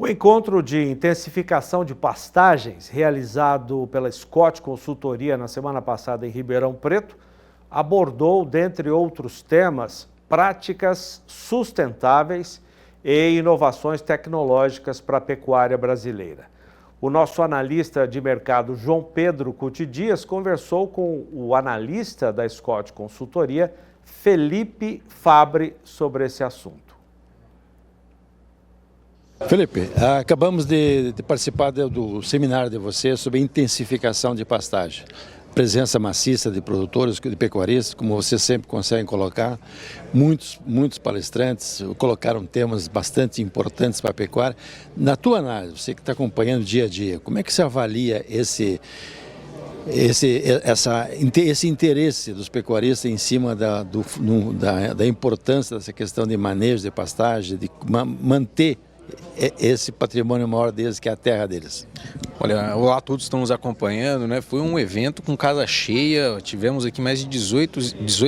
O encontro de intensificação de pastagens, realizado pela Scott Consultoria na semana passada em Ribeirão Preto, abordou, dentre outros temas, práticas sustentáveis e inovações tecnológicas para a pecuária brasileira. O nosso analista de mercado, João Pedro Cuti Dias, conversou com o analista da Scott Consultoria, Felipe Fabre, sobre esse assunto. Felipe, acabamos de participar do seminário de vocês sobre intensificação de pastagem. Presença maciça de produtores, de pecuaristas, como vocês sempre conseguem colocar. Muitos palestrantes colocaram temas bastante importantes para a pecuária. Na tua análise, você que está acompanhando dia a dia, como é que você avalia esse interesse dos pecuaristas em cima da importância dessa questão de manejo de pastagem, de manter esse patrimônio maior deles, que é a terra deles? Olha, olá a todos que estão nos acompanhando, né? Foi um evento com casa cheia, tivemos aqui mais de 18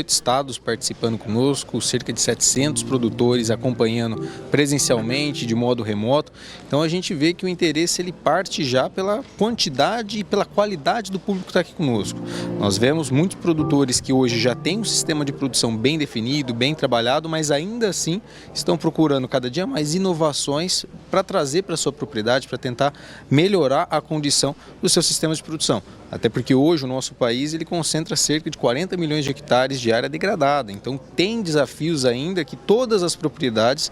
estados participando conosco, cerca de 700 produtores acompanhando presencialmente, de modo remoto. Então a gente vê que o interesse ele parte já pela quantidade e pela qualidade do público que está aqui conosco. Nós vemos muitos produtores que hoje já têm um sistema de produção bem definido, bem trabalhado, mas ainda assim estão procurando cada dia mais inovações para trazer para a sua propriedade, para tentar melhorar a condição do seu sistema de produção. Até porque hoje o nosso país ele concentra cerca de 40 milhões de hectares de área degradada. Então tem desafios ainda que todas as propriedades,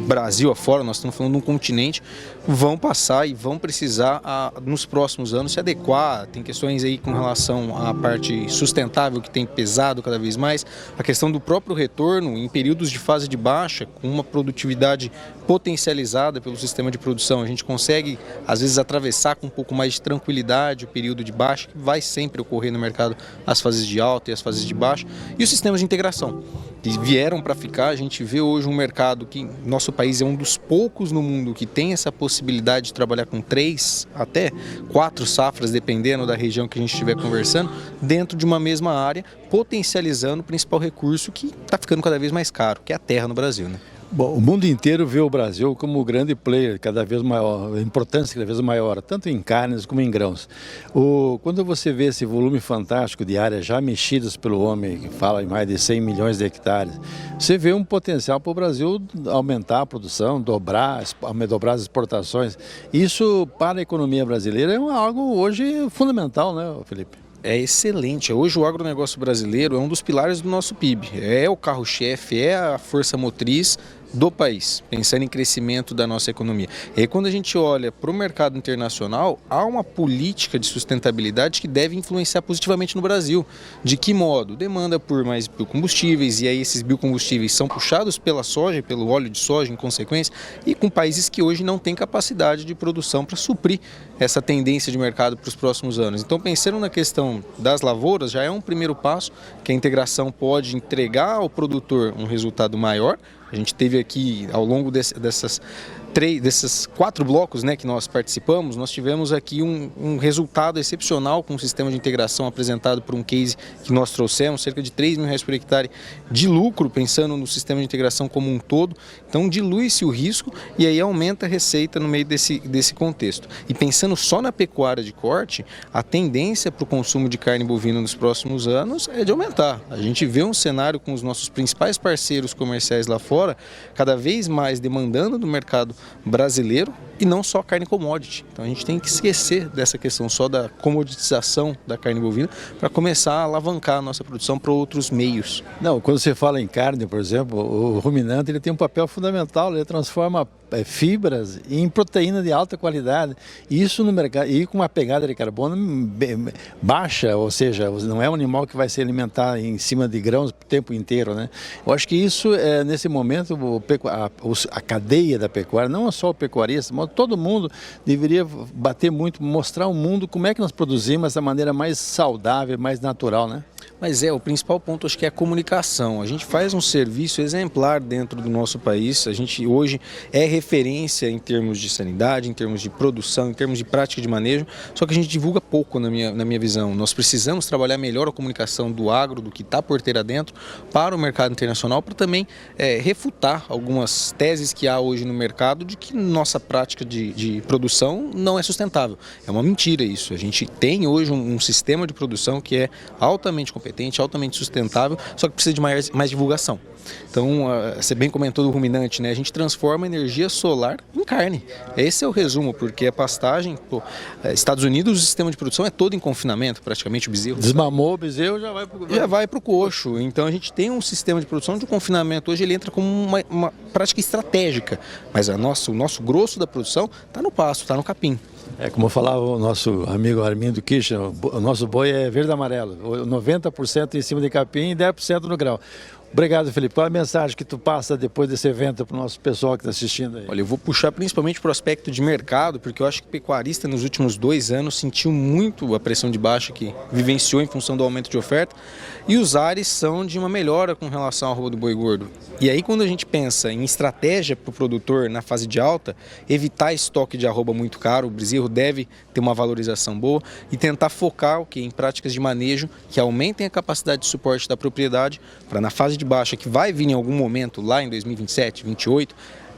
Brasil afora, nós estamos falando de um continente, vão passar e vão precisar nos próximos anos se adequar. Tem questões aí com relação à parte sustentável que tem pesado cada vez mais, a questão do próprio retorno em períodos de fase de baixa, com uma produtividade potencializada pelo sistema de produção. A gente consegue às vezes atravessar com um pouco mais de tranquilidade o período de baixa, que vai sempre ocorrer no mercado, as fases de alta e as fases de baixa, e os sistemas de integração que vieram para ficar. A gente vê hoje um mercado que nosso país é um dos poucos no mundo que tem essa possibilidade de trabalhar com 3 até 4 safras, dependendo da região que a gente estiver conversando, dentro de uma mesma área, potencializando o principal recurso que está ficando cada vez mais caro, que é a terra no Brasil, né? Bom, o mundo inteiro vê o Brasil como o grande player, cada vez maior, a importância cada vez maior, tanto em carnes como em grãos. Quando você vê esse volume fantástico de áreas já mexidas pelo homem, que fala em mais de 100 milhões de hectares, você vê um potencial para o Brasil aumentar a produção, dobrar as exportações. Isso, para a economia brasileira, é algo hoje fundamental, né, Felipe? É excelente. Hoje o agronegócio brasileiro é um dos pilares do nosso PIB. É o carro-chefe, é a força motriz do país, pensando em crescimento da nossa economia. E aí, quando a gente olha para o mercado internacional, há uma política de sustentabilidade que deve influenciar positivamente no Brasil. De que modo? Demanda por mais biocombustíveis, e aí esses biocombustíveis são puxados pela soja, pelo óleo de soja em consequência, e com países que hoje não têm capacidade de produção para suprir essa tendência de mercado para os próximos anos. Então, pensando na questão das lavouras, já é um primeiro passo que a integração pode entregar ao produtor um resultado maior. A gente teve aqui, ao longo desses 4 blocos, né, que nós participamos, nós tivemos aqui um resultado excepcional com o sistema de integração apresentado por um case que nós trouxemos, cerca de R$3 mil por hectare de lucro, pensando no sistema de integração como um todo. Então dilui-se o risco e aí aumenta a receita no meio desse contexto. E pensando só na pecuária de corte, a tendência para o consumo de carne bovina nos próximos anos é de aumentar. A gente vê um cenário com os nossos principais parceiros comerciais lá fora, cada vez mais demandando do mercado brasileiro e não só carne commodity. Então a gente tem que esquecer dessa questão só da comoditização da carne bovina para começar a alavancar a nossa produção para outros meios. Não, quando você fala em carne, por exemplo, o ruminante ele tem um papel fundamental, ele transforma fibras em proteína de alta qualidade. Isso no mercado, e com uma pegada de carbono baixa, ou seja, não é um animal que vai se alimentar em cima de grãos o tempo inteiro, né? Eu acho que isso, nesse momento, a cadeia da pecuária, não só o pecuarista, mas todo mundo deveria bater muito, mostrar ao mundo como é que nós produzimos da maneira mais saudável, mais natural, né? Mas o principal ponto acho que é a comunicação. A gente faz um serviço exemplar dentro do nosso país, a gente hoje é referência em termos de sanidade, em termos de produção, em termos de prática de manejo, só que a gente divulga pouco na minha visão. Nós precisamos trabalhar melhor a comunicação do agro, do que está porteira dentro, para o mercado internacional, para também refutar algumas teses que há hoje no mercado de que nossa prática de produção não é sustentável. É uma mentira isso. A gente tem hoje um sistema de produção que é altamente competente, altamente sustentável, só que precisa de mais divulgação. Então, você bem comentou do ruminante, né? A gente transforma energia solar em carne. Esse é o resumo, porque a pastagem, Estados Unidos, o sistema de produção é todo em confinamento, praticamente o bezerro. Desmamou o bezerro, já vai para o coxo. Então a gente tem um sistema de produção de confinamento. Hoje ele entra como uma prática estratégica, mas o nosso grosso da produção está no pasto, está no capim. Como falava o nosso amigo Armindo Kirchner, o nosso boi é verde e amarelo, 90% em cima de capim e 10% no grão. Obrigado, Felipe. Qual a mensagem que tu passa depois desse evento para o nosso pessoal que está assistindo aí? Olha, eu vou puxar principalmente para o aspecto de mercado, porque eu acho que o pecuarista nos últimos 2 anos sentiu muito a pressão de baixa que vivenciou em função do aumento de oferta, e os ares são de uma melhora com relação ao arroba do boi gordo. E aí quando a gente pensa em estratégia para o produtor na fase de alta, evitar estoque de arroba muito caro, o bezerro deve ter uma valorização boa e tentar focar em práticas de manejo que aumentem a capacidade de suporte da propriedade para na fase de baixa, que vai vir em algum momento lá em 2027, 2028,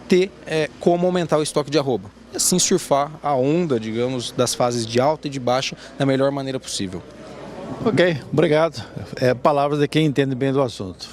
ter como aumentar o estoque de arroba. E assim surfar a onda, digamos, das fases de alta e de baixa da melhor maneira possível. Ok, obrigado. Palavras de quem entende bem do assunto.